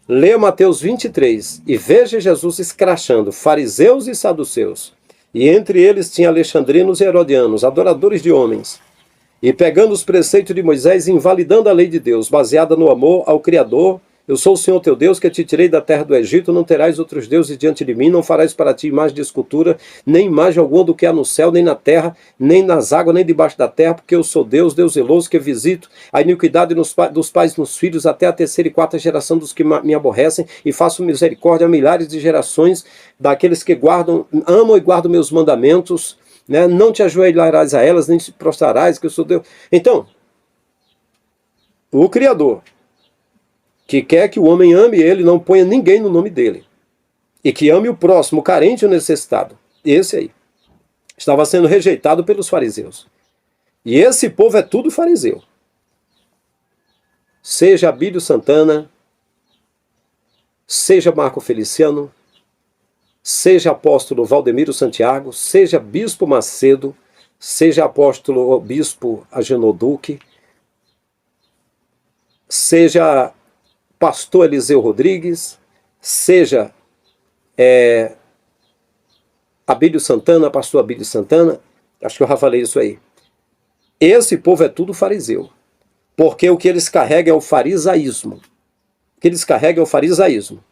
leia Mateus 23 e veja Jesus escrachando fariseus e saduceus, e entre eles tinha alexandrinos e herodianos, adoradores de homens, e pegando os preceitos de Moisés e invalidando a lei de Deus, baseada no amor ao Criador. Eu sou o Senhor teu Deus, que te tirei da terra do Egito, não terás outros deuses diante de mim, não farás para ti imagem de escultura, nem imagem alguma do que há no céu, nem na terra, nem nas águas, nem debaixo da terra, porque eu sou Deus, Deus zeloso, que visito a iniquidade dos pais nos filhos, até a terceira e quarta geração dos que me aborrecem, e faço misericórdia a milhares de gerações daqueles que amam e guardam meus mandamentos, né? Não te ajoelharás a elas, nem te prostrarás, que eu sou Deus. Então, o Criador, que quer que o homem ame ele, não ponha ninguém no nome dele, e que ame o próximo, o carente e o necessitado, esse aí, estava sendo rejeitado pelos fariseus. E esse povo é tudo fariseu. Seja Abílio Santana, seja Marco Feliciano, seja apóstolo Valdemiro Santiago, seja bispo Macedo, seja apóstolo bispo Agenor Duque, seja pastor Eliseu Rodrigues, seja Abílio Santana, pastor Abílio Santana, acho que eu já falei isso aí. Esse povo é tudo fariseu, porque o que eles carregam é o farisaísmo. O que eles carregam é o farisaísmo.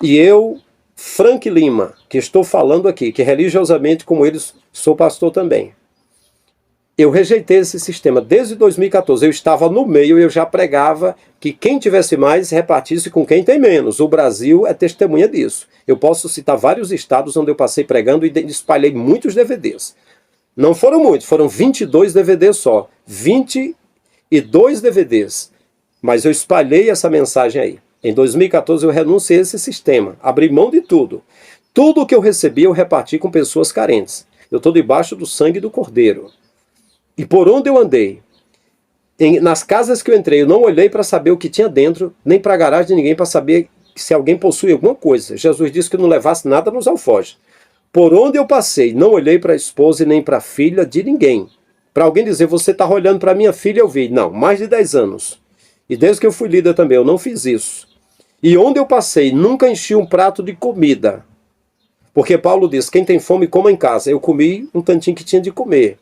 E eu, Frank Lima, que estou falando aqui, que religiosamente, como eles, sou pastor também. Eu rejeitei esse sistema desde 2014. Eu estava no meio e eu já pregava que quem tivesse mais repartisse com quem tem menos. O Brasil é testemunha disso. Eu posso citar vários estados onde eu passei pregando e espalhei muitos DVDs. Não foram muitos, foram 22 DVDs só. 22 DVDs. Mas eu espalhei essa mensagem aí. Em 2014 eu renunciei a esse sistema, abri mão de tudo. Tudo que eu recebi eu reparti com pessoas carentes. Eu estou debaixo do sangue do Cordeiro. E por onde eu andei, nas casas que eu entrei, eu não olhei para saber o que tinha dentro, nem para a garagem de ninguém para saber se alguém possui alguma coisa. Jesus disse que não levasse nada nos alforjes. Por onde eu passei, não olhei para a esposa e nem para a filha de ninguém. Para alguém dizer, você está olhando para minha filha, eu vi. Não, mais de 10 anos. E desde que eu fui líder também, eu não fiz isso. E onde eu passei, nunca enchi um prato de comida. Porque Paulo diz, quem tem fome, coma em casa. Eu comi um tantinho que tinha de comer.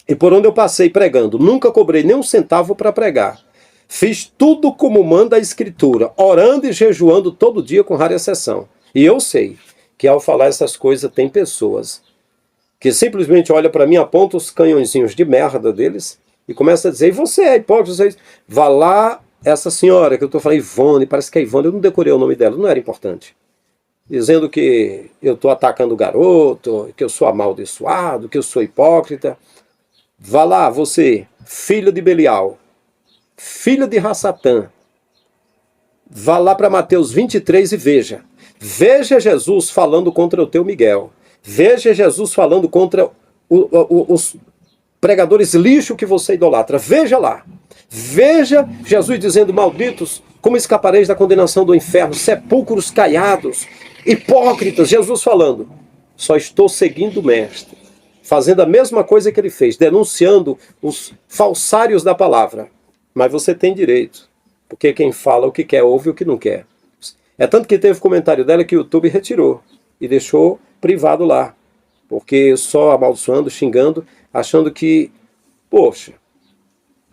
E por onde eu passei pregando, nunca cobrei nem um centavo para pregar. Fiz tudo como manda a Escritura, orando e jejuando todo dia com rara exceção. E eu sei que ao falar essas coisas tem pessoas que simplesmente olham para mim, apontam os canhõezinhos de merda deles e começam a dizer, e você é hipócrita, vá lá, essa senhora que eu estou falando, Ivone, parece que é Ivone, eu não decorei o nome dela, não era importante. Dizendo que eu estou atacando o garoto, que eu sou amaldiçoado, que eu sou hipócrita. Vá lá, você, filho de Belial, filho de Rassatã. Vá lá para Mateus 23 e veja. Veja Jesus falando contra o teu Miguel. Veja Jesus falando contra os pregadores lixo que você idolatra. Veja lá. Veja Jesus dizendo, malditos, como escapareis da condenação do inferno, sepulcros caiados, hipócritas. Jesus falando, só estou seguindo o mestre. fazendo a mesma coisa que ele fez, denunciando os falsários da palavra. Mas você tem direito, porque quem fala o que quer ouve o que não quer. É tanto que teve comentário dela que o YouTube retirou e deixou privado lá, porque só amaldiçoando, xingando, achando que, poxa,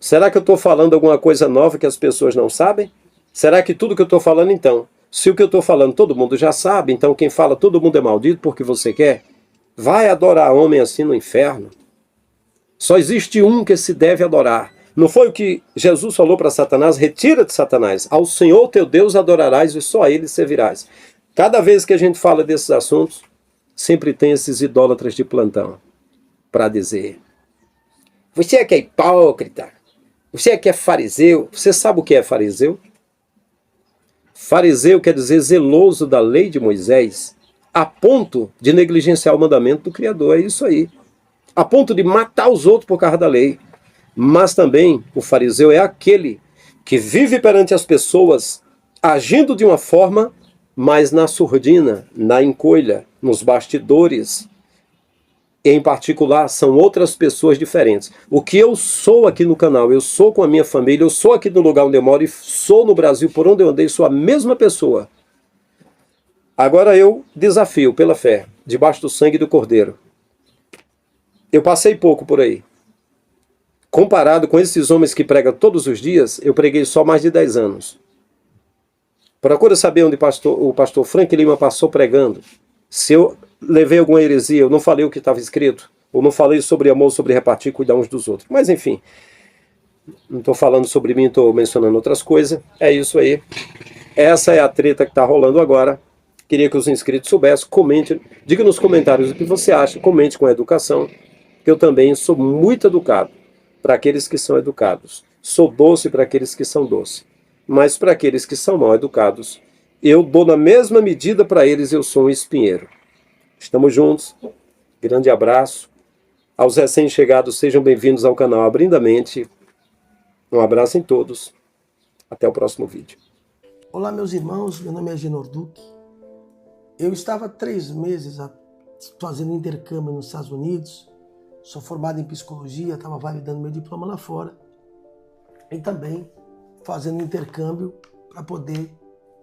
será que eu estou falando alguma coisa nova que as pessoas não sabem? Será que tudo que eu estou falando, então, se o que eu estou falando todo mundo já sabe, então quem fala todo mundo é maldito porque você quer? Vai adorar homem assim no inferno? Só existe um que se deve adorar. Não foi o que Jesus falou para Satanás? Retira-te, Satanás. Ao Senhor teu Deus adorarás e só a ele servirás. Cada vez que a gente fala desses assuntos, sempre tem esses idólatras de plantão para dizer: você é que é hipócrita, você é que é fariseu. Você sabe o que é fariseu? Fariseu quer dizer zeloso da lei de Moisés, a ponto de negligenciar o mandamento do Criador. É isso aí. A ponto de matar os outros por causa da lei. Mas também o fariseu é aquele que vive perante as pessoas agindo de uma forma, mas na surdina, na encolha, nos bastidores. Em particular, são outras pessoas diferentes. O que eu sou aqui no canal, eu sou com a minha família, eu sou aqui no lugar onde eu moro e sou no Brasil, por onde eu andei, sou a mesma pessoa. Agora eu desafio pela fé, debaixo do sangue do Cordeiro. Eu passei pouco por aí. Comparado com esses homens que pregam todos os dias, eu preguei só mais de 10 anos. Procura saber onde o pastor Frank Lima passou pregando. Se eu levei alguma heresia, eu não falei o que estava escrito, ou não falei sobre amor, sobre repartir e cuidar uns dos outros. Mas enfim, não estou falando sobre mim, estou mencionando outras coisas. É isso aí. Essa é a treta que está rolando agora. Queria que os inscritos soubessem. Comente, diga nos comentários o que você acha, comente com educação, que eu também sou muito educado para aqueles que são educados. Sou doce para aqueles que são doces. Mas para aqueles que são mal educados, eu dou na mesma medida para eles, eu sou um espinheiro. Estamos juntos. Grande abraço. Aos recém-chegados, sejam bem-vindos ao canal Abrindo a Mente. Um abraço em todos. Até o próximo vídeo. Olá, meus irmãos. Meu nome é Genor Duque. Eu estava 3 meses fazendo intercâmbio nos Estados Unidos. Sou formado em psicologia, estava validando meu diploma lá fora. E também fazendo intercâmbio para poder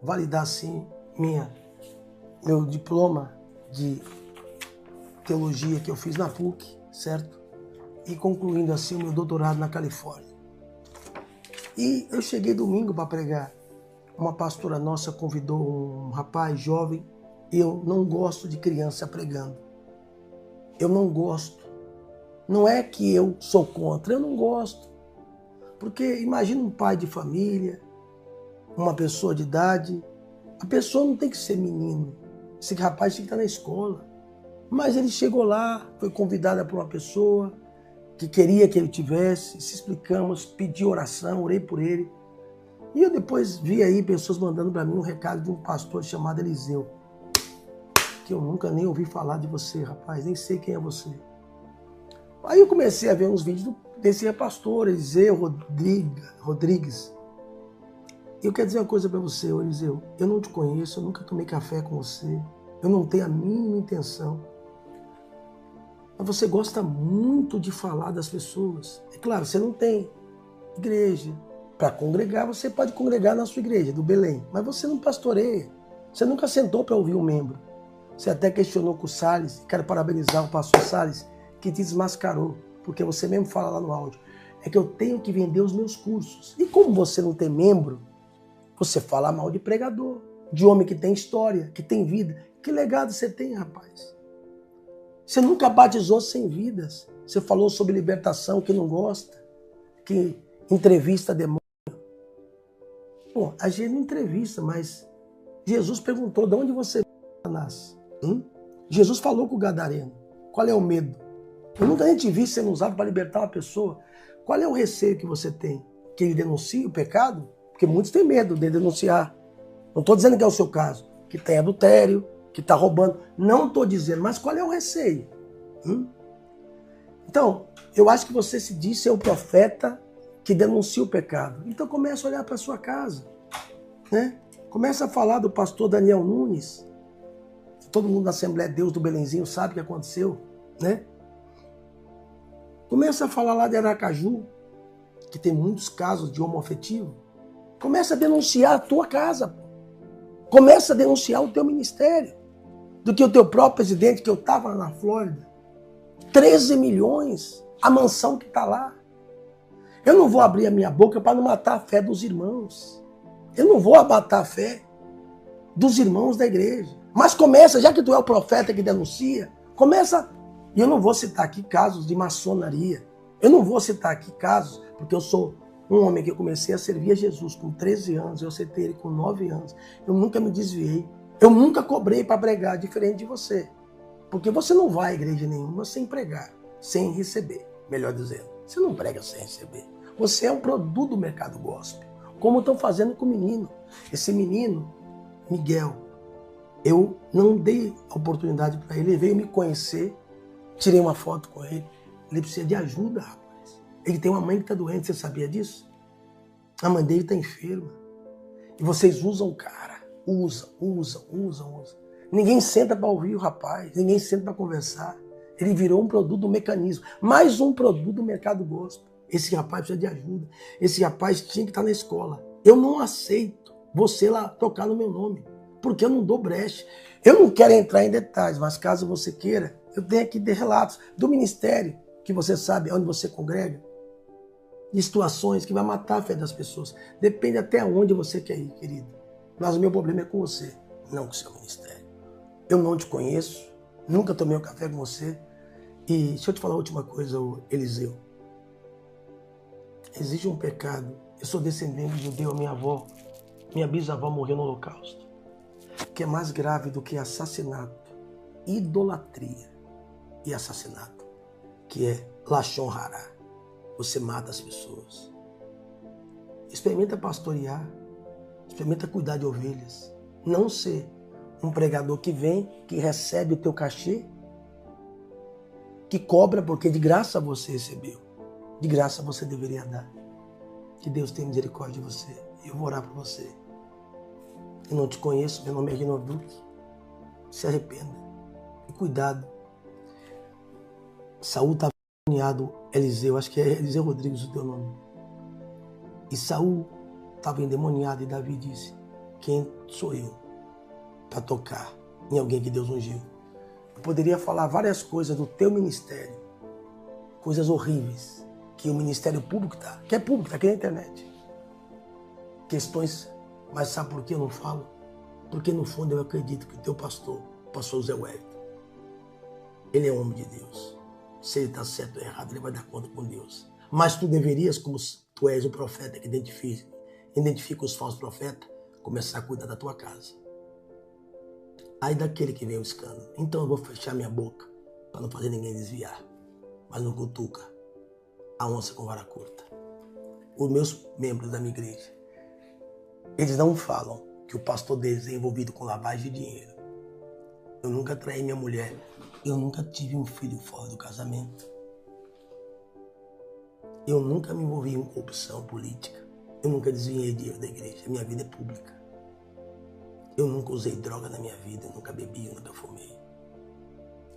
validar, assim, meu diploma de teologia que eu fiz na PUC, certo? E concluindo, assim, o meu doutorado na Califórnia. E eu cheguei domingo para pregar. Uma pastora nossa convidou um rapaz jovem. Eu não gosto de criança pregando. Eu não gosto. Não é que eu sou contra, eu não gosto. Porque imagina um pai de família, uma pessoa de idade. A pessoa não tem que ser menino. Esse rapaz tem que estar na escola. Mas ele chegou lá, foi convidado por uma pessoa que queria que ele tivesse. Se explicamos, pedi oração, orei por ele. E eu depois vi aí pessoas mandando para mim um recado de um pastor chamado Eliseu. Que eu nunca nem ouvi falar de você, rapaz, nem sei quem é você. Aí eu comecei a ver uns vídeos desse pastor, Eliseu Rodrigues. E eu quero dizer uma coisa para você, Eliseu. Eu não te conheço, eu nunca tomei café com você. Eu não tenho a mínima intenção. Mas você gosta muito de falar das pessoas. É claro, você não tem igreja. Para congregar, você pode congregar na sua igreja, do Belém. Mas você não pastoreia. Você nunca sentou para ouvir um membro. Você até questionou com o Salles. Quero parabenizar o pastor Salles, que te desmascarou, porque você mesmo fala lá no áudio, é que eu tenho que vender os meus cursos. E como você não tem membro, você fala mal de pregador, de homem que tem história, que tem vida. Que legado você tem, rapaz? Você nunca batizou 100 vidas. Você falou sobre libertação, que não gosta, que entrevista demônio. Bom, a gente não entrevista, mas Jesus perguntou, de onde você nasce? Jesus falou com o gadareno. Qual é o medo? Eu nunca nem te vi sendo usado para libertar uma pessoa. Qual é o receio que você tem? Que ele denuncie o pecado? Porque muitos têm medo de denunciar. Não estou dizendo que é o seu caso. Que tem adultério, que está roubando. Não estou dizendo, mas qual é o receio? Então, eu acho que você se diz ser o profeta que denuncia o pecado. Então começa a olhar para a sua casa. Né? Começa a falar do pastor Daniel Nunes. Todo mundo da Assembleia de Deus do Belenzinho sabe o que aconteceu. Né? Começa a falar lá de Aracaju, que tem muitos casos de homoafetivo. Começa a denunciar a tua casa. Começa a denunciar o teu ministério. Do que o teu próprio presidente, que eu estava lá na Flórida. 13 milhões, a mansão que está lá. Eu não vou abrir a minha boca para não matar a fé dos irmãos. Eu não vou matar a fé dos irmãos da igreja. Mas começa, já que tu é o profeta que denuncia, começa. E eu não vou citar aqui casos de maçonaria. Eu não vou citar aqui casos, porque eu sou um homem que eu comecei a servir a Jesus com 13 anos, eu aceitei ele com 9 anos. Eu nunca me desviei. Eu nunca cobrei para pregar, diferente de você. Porque você não vai à igreja nenhuma sem pregar, sem receber, melhor dizendo. Você não prega sem receber. Você é um produto do mercado gospel. Como estão fazendo com o menino. Esse menino, Miguel, eu não dei a oportunidade para ele. Ele veio me conhecer, tirei uma foto com ele. Ele precisa de ajuda, rapaz. Ele tem uma mãe que está doente, você sabia disso? A mãe dele está enferma. E vocês usam o cara. Usam. Ninguém senta para ouvir o rapaz. Ninguém senta para conversar. Ele virou um produto do mecanismo. Mais um produto do mercado gospel. Esse rapaz precisa de ajuda. Esse rapaz tinha que estar na escola. Eu não aceito você lá tocar no meu nome. Porque eu não dou brecha. Eu não quero entrar em detalhes, mas caso você queira, eu tenho aqui de relatos do ministério, que você sabe onde você congrega, de situações que vai matar a fé das pessoas. Depende até onde você quer ir, querido. Mas o meu problema é com você, não com o seu ministério. Eu não te conheço, nunca tomei um café com você. E deixa eu te falar a última coisa, Eliseu. Existe um pecado. Eu sou descendente de judeu, minha bisavó morreu no Holocausto, que é mais grave do que assassinato, idolatria e assassinato, que é Lashon Hará. Você mata as pessoas. Experimenta pastorear, experimenta cuidar de ovelhas. Não ser um pregador que vem, que recebe o teu cachê, que cobra porque de graça você recebeu. De graça você deveria dar. Que Deus tenha misericórdia de você. Eu vou orar por você. Eu não te conheço, meu nome é Renan Duque. Se arrependa. E cuidado. Saul estava endemoniado, Eliseu, acho que é Eliseu Rodrigues o teu nome. E Saul estava endemoniado e Davi disse: quem sou eu para tocar em alguém que Deus ungiu? Eu poderia falar várias coisas do teu ministério, coisas horríveis, que o Ministério Público está, que é público, está aqui na internet. Questões, mas sabe por que eu não falo? Porque no fundo eu acredito que o teu pastor José Wellington, ele é homem de Deus. Se ele está certo ou errado, ele vai dar conta com Deus. Mas tu deverias, como tu és o profeta que identifica os falsos profetas, começar a cuidar da tua casa. Aí daquele que vem o escândalo. Então eu vou fechar minha boca para não fazer ninguém desviar. Mas não cutuca a onça com vara curta. Os meus membros da minha igreja, eles não falam que o pastor deles é envolvido com lavagem de dinheiro. Eu nunca traí minha mulher. Eu nunca tive um filho fora do casamento. Eu nunca me envolvi em corrupção política. Eu nunca desviei dinheiro da igreja. Minha vida é pública. Eu nunca usei droga na minha vida. Eu nunca bebi, eu nunca fumei.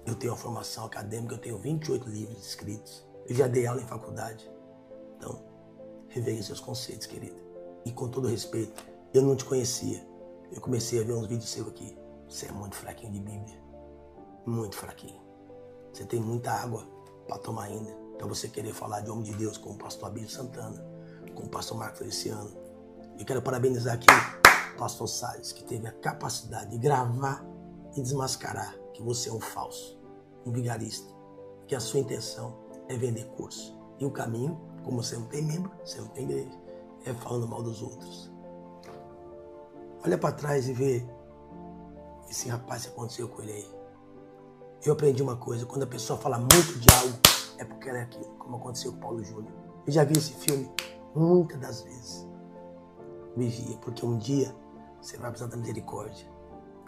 Eu tenho uma formação acadêmica. Eu tenho 28 livros escritos. Eu já dei aula em faculdade. Então, reveja seus conceitos, querido. E com todo respeito, eu não te conhecia. Eu comecei a ver uns vídeos seus aqui. Você é muito fraquinho de Bíblia. Muito fraquinho. Você tem muita água para tomar ainda. Para você querer falar de homem de Deus com o pastor Abílio Santana, com o pastor Marco Feliciano. Eu quero parabenizar aqui o pastor Salles, que teve a capacidade de gravar e desmascarar que você é um falso, um vigarista. Que a sua intenção é vender curso. E o caminho, como você não tem membro, você não tem igreja, é falando mal dos outros. Olha para trás e vê esse rapaz que aconteceu com ele aí. Eu aprendi uma coisa, quando a pessoa fala muito de algo, é porque ela é aquilo, como aconteceu com o Paulo Júnior. Eu já vi esse filme muitas das vezes. Vigia, porque um dia você vai precisar da misericórdia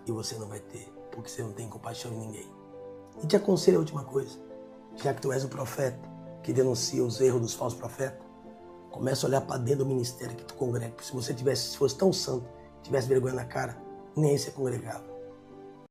e você não vai ter, porque você não tem compaixão em ninguém. E te aconselho a última coisa, já que tu és o profeta que denuncia os erros dos falsos profetas, começa a olhar para dentro do ministério que tu congrega, porque se você fosse tão santo, tivesse vergonha na cara, nem aí você congregava.